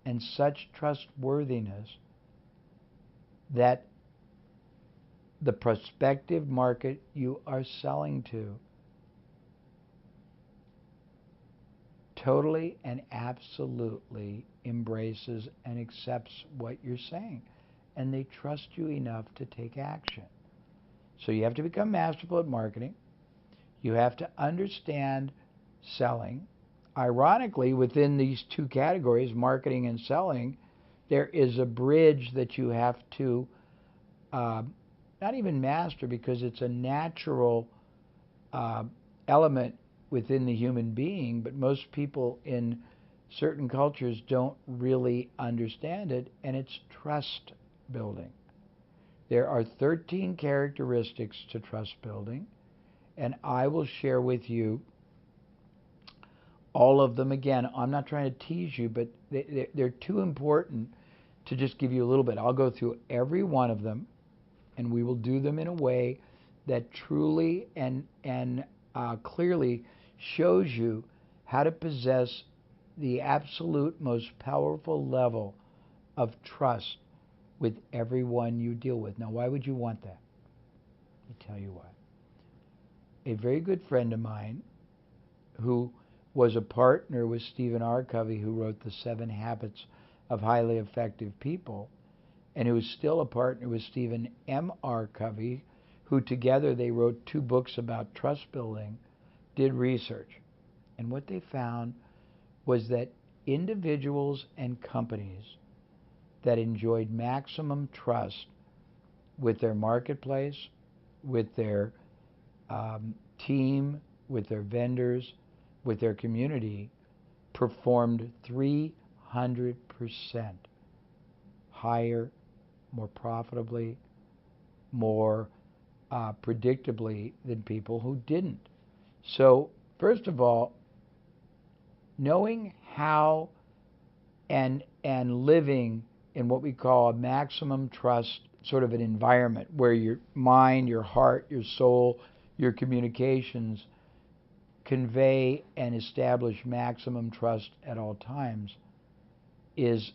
and such trustworthiness that the prospective market you are selling to totally and absolutely embraces and accepts what you're saying. And they trust you enough to take action. So you have to become masterful at marketing. You have to understand selling. Ironically, within these two categories, marketing and selling, there is a bridge that you have to not even master, because it's a natural element within the human being, but most people in certain cultures don't really understand it, and it's trust building. There are 13 characteristics to trust building, and I will share with you all of them. Again, I'm not trying to tease you, but they're too important to just give you a little bit. I'll go through every one of them, and we will do them in a way that truly and clearly shows you how to possess the absolute most powerful level of trust with everyone you deal with. Now, why would you want that? Let me tell you why. A very good friend of mine who was a partner with Stephen R. Covey, who wrote The 7 Habits of Highly Effective People, and who is still a partner with Stephen M. R. Covey, who together they wrote 2 books about trust building, did research. And what they found was that individuals and companies that enjoyed maximum trust with their marketplace, with their team, with their vendors, with their community, performed 300% higher, more profitably, more predictably than people who didn't. So, first of all, knowing how and living in what we call a maximum trust sort of an environment where your mind, your heart, your soul, your communications convey and establish maximum trust at all times is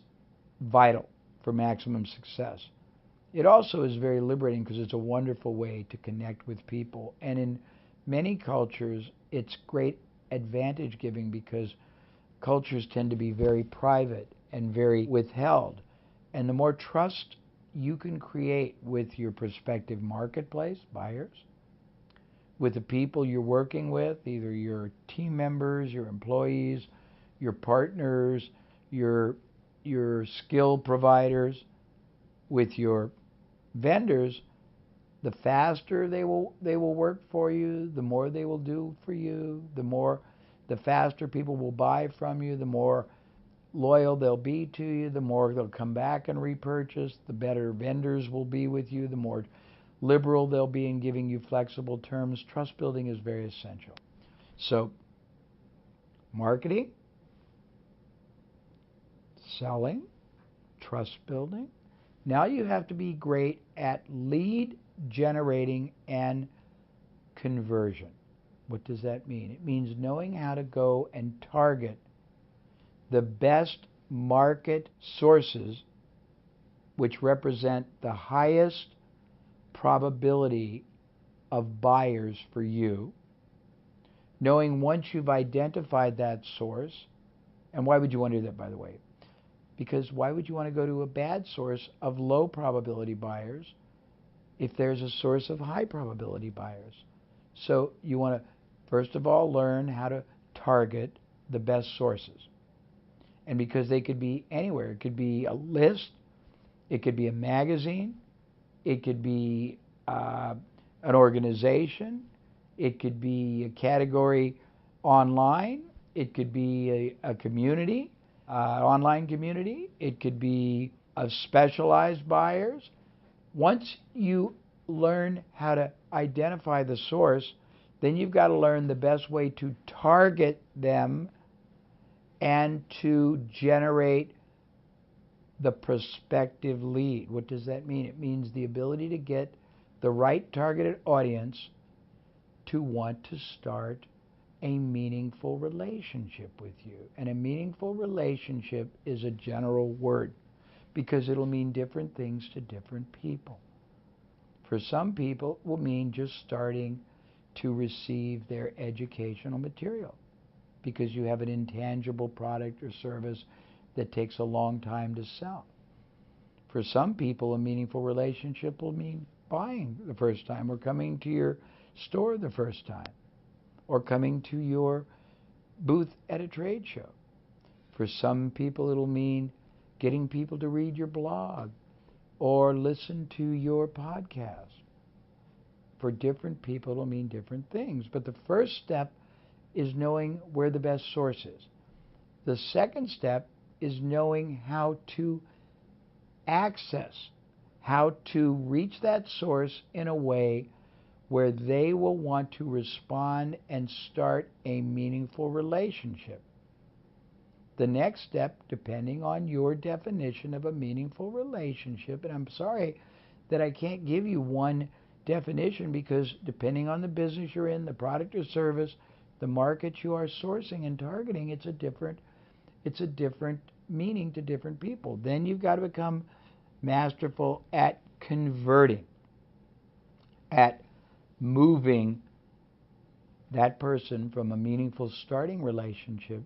vital for maximum success. It also is very liberating because it's a wonderful way to connect with people. And in many cultures, it's great advantage giving because cultures tend to be very private and very withheld. And the more trust you can create with your prospective marketplace, buyers, with the people you're working with, either your team members, your employees, your partners, your skill providers, with your vendors, the faster they will work for you, the more they will do for you, the faster people will buy from you, the more loyal they'll be to you, the more they'll come back and repurchase, the better vendors will be with you, the more liberal they'll be in giving you flexible terms. Trust building is very essential. So, marketing, selling, trust building. Now you have to be great at lead generating and conversion. What does that mean? It means knowing how to go and target the best market sources which represent the highest probability of buyers for you, knowing once you've identified that source. And why would you want to do that, by the way? Because why would you want to go to a bad source of low probability buyers if there's a source of high probability buyers? So you want to, first of all, learn how to target the best sources. And because they could be anywhere, it could be a list, it could be a magazine, it could be an organization, it could be a category online, it could be a community, online community, it could be of specialized buyers. Once you learn how to identify the source, then you've got to learn the best way to target them and to generate the prospective lead. What does that mean? It means the ability to get the right targeted audience to want to start a meaningful relationship with you. And a meaningful relationship is a general word because it'll mean different things to different people. For some people, it will mean just starting to receive their educational material because you have an intangible product or service that takes a long time to sell. For some people, a meaningful relationship will mean buying the first time or coming to your store the first time or coming to your booth at a trade show. For some people, it'll mean getting people to read your blog or listen to your podcast. For different people, it'll mean different things. But the first step is knowing where the best source is. The second step is knowing how to access, how to reach that source in a way where they will want to respond and start a meaningful relationship. The next step, depending on your definition of a meaningful relationship, and I'm sorry that I can't give you one definition because depending on the business you're in, the product or service, the market you are sourcing and targeting, it's a different meaning to different people. Then you've got to become masterful at converting, at moving that person from a meaningful starting relationship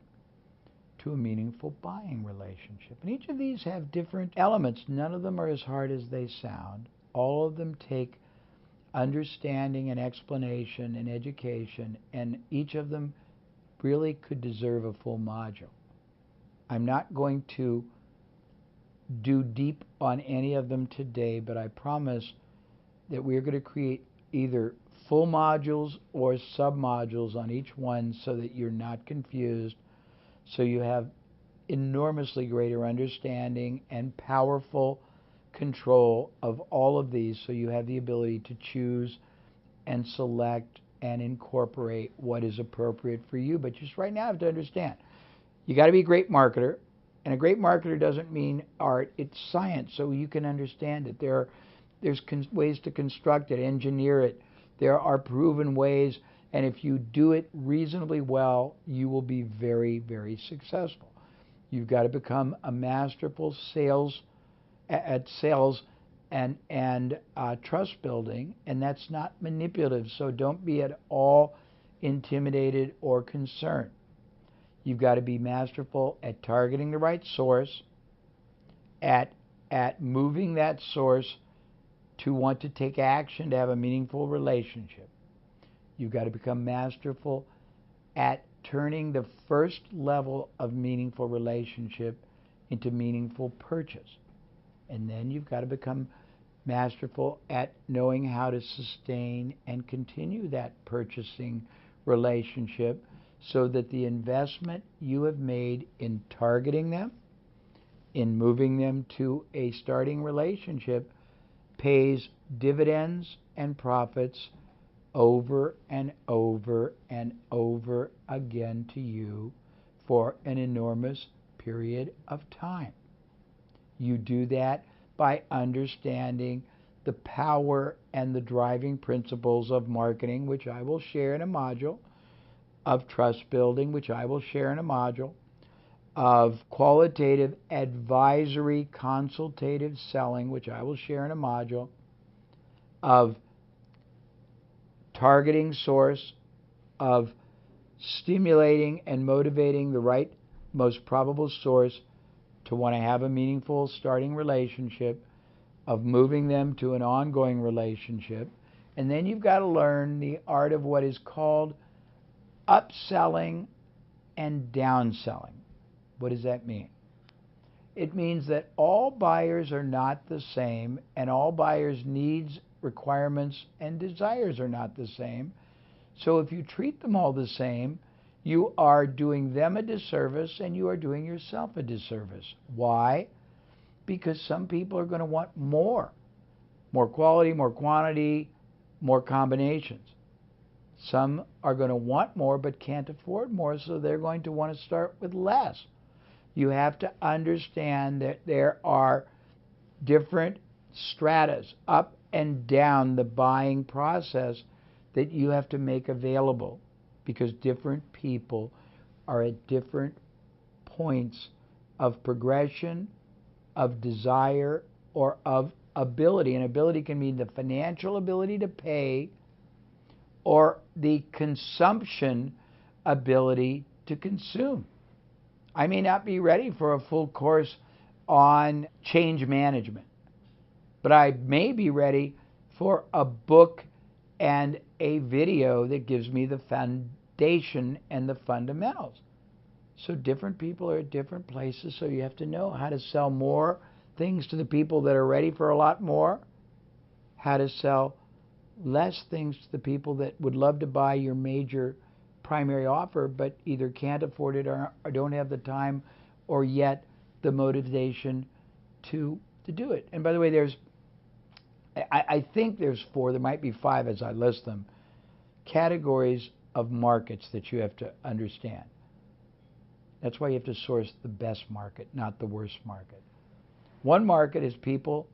to a meaningful buying relationship. And each of these have different elements. None of them are as hard as they sound. All of them take understanding and explanation and education, and each of them really could deserve a full module. I'm not going to do deep on any of them today, but I promise that we're going to create either full modules or sub-modules on each one so that you're not confused, so you have enormously greater understanding and powerful control of all of these, so you have the ability to choose and select and incorporate what is appropriate for you. But just right now, you have to understand, you got to be a great marketer, and a great marketer doesn't mean art, it's science, so you can understand it. There's ways to construct it, engineer it. There are proven ways, and if you do it reasonably well, you will be very, very successful. You've got to become a masterful sales and trust building, and that's not manipulative, so don't be at all intimidated or concerned. You've got to be masterful at targeting the right source, at moving that source to want to take action to have a meaningful relationship. You've got to become masterful at turning the first level of meaningful relationship into meaningful purchase. And then you've got to become masterful at knowing how to sustain and continue that purchasing relationship so that the investment you have made in targeting them, in moving them to a starting relationship, pays dividends and profits over and over and over again to you for an enormous period of time. You do that by understanding the power and the driving principles of marketing, which I will share in a module, of trust building, which I will share in a module, of qualitative advisory consultative selling, which I will share in a module, of targeting source, of stimulating and motivating the right, most probable source to want to have a meaningful starting relationship, of moving them to an ongoing relationship. And then you've got to learn the art of what is called upselling and downselling. What does that mean? It means that all buyers are not the same, and all buyers' needs, requirements, and desires are not the same. So if you treat them all the same, you are doing them a disservice and you are doing yourself a disservice. Why? Because some people are going to want more quality, more quantity, more combinations. Some are going to want more but can't afford more, so they're going to want to start with less. You have to understand that there are different stratas up and down the buying process that you have to make available, because different people are at different points of progression, of desire, or of ability. And ability can mean the financial ability to pay or the consumption ability to consume. I may not be ready for a full course on change management, but I may be ready for a book and a video that gives me the foundation and the fundamentals. So different people are at different places, so you have to know how to sell more things to the people that are ready for a lot more, how to sell less things to the people that would love to buy your major primary offer but either can't afford it or don't have the time or yet the motivation to do it. And by the way, I think there's 4, there might be 5 as I list them, categories of markets that you have to understand. That's why you have to source the best market, not the worst market. One market is people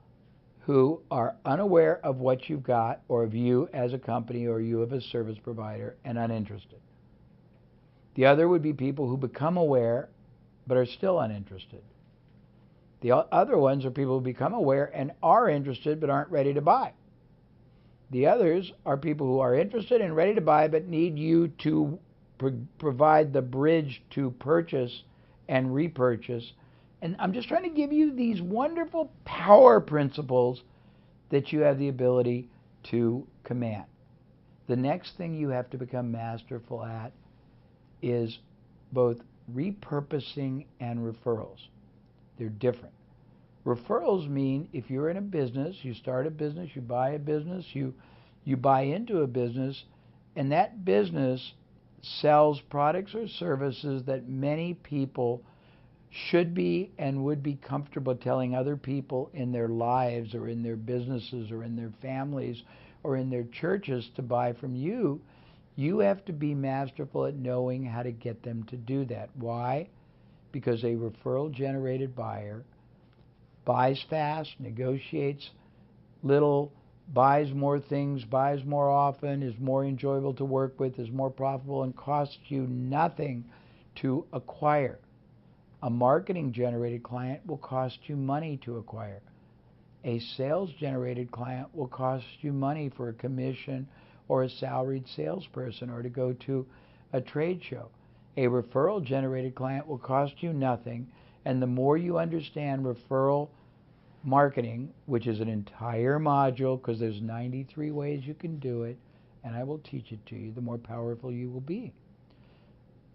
who are unaware of what you've got or of you as a company or you as a service provider and uninterested. The other would be people who become aware but are still uninterested. The other ones are people who become aware and are interested but aren't ready to buy. The others are people who are interested and ready to buy but need you to provide the bridge to purchase and repurchase. And I'm just trying to give you these wonderful power principles that you have the ability to command. The next thing you have to become masterful at is both repurposing and referrals. They're different. Referrals mean if you're in a business, you start a business, you buy a business, you buy into a business, and that business sells products or services that many people should be and would be comfortable telling other people in their lives or in their businesses or in their families or in their churches to buy from you. You have to be masterful at knowing how to get them to do that. Why? Because a referral-generated buyer buys fast, negotiates little, buys more things, buys more often, is more enjoyable to work with, is more profitable, and costs you nothing to acquire. A marketing-generated client will cost you money to acquire. A sales-generated client will cost you money for a commission or a salaried salesperson or to go to a trade show. A referral-generated client will cost you nothing, and the more you understand referral marketing, which is an entire module because there's 93 ways you can do it, and I will teach it to you, the more powerful you will be.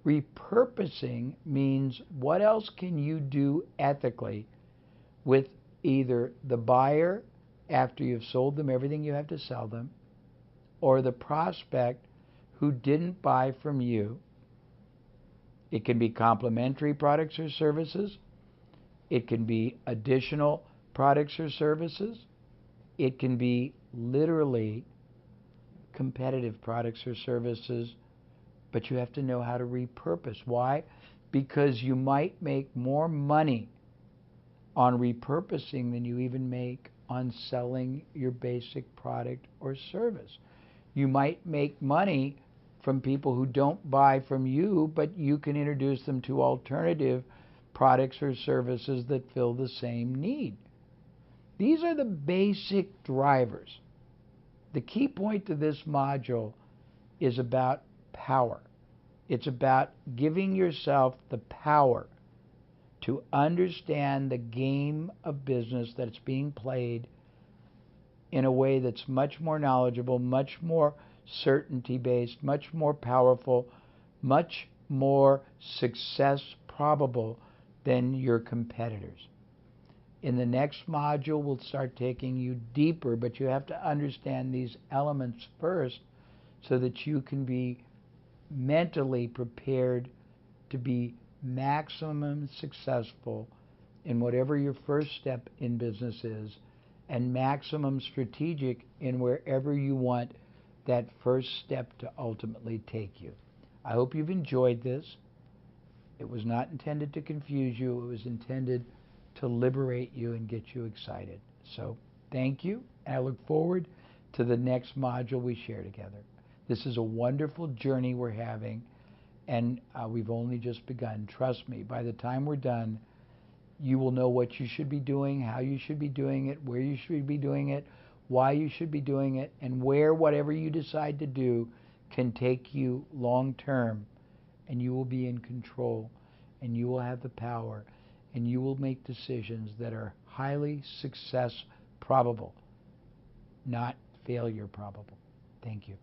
Repurposing means what else can you do ethically with either the buyer after you've sold them everything you have to sell them, or the prospect who didn't buy from you. It can be complementary products or services. It can be additional products or services. It can be literally competitive products or services, but you have to know how to repurpose. Why? Because you might make more money on repurposing than you even make on selling your basic product or service. You might make money from people who don't buy from you, but you can introduce them to alternative products or services that fill the same need. These are the basic drivers. The key point to this module is about power. It's about giving yourself the power to understand the game of business that's being played in a way that's much more knowledgeable, much more certainty-based, much more powerful, much more success probable than your competitors. In the next module, we'll start taking you deeper, but you have to understand these elements first so that you can be mentally prepared to be maximum successful in whatever your first step in business is, and maximum strategic in wherever you want that first step to ultimately take you. I hope you've enjoyed this. It was not intended to confuse you. It was intended to liberate you and get you excited. So thank you, and I look forward to the next module we share together. This is a wonderful journey we're having, and we've only just begun. Trust me, by the time we're done, you will know what you should be doing, how you should be doing it, where you should be doing it, why you should be doing it, and where whatever you decide to do can take you long term, and you will be in control, and you will have the power, and you will make decisions that are highly success probable, not failure probable. Thank you.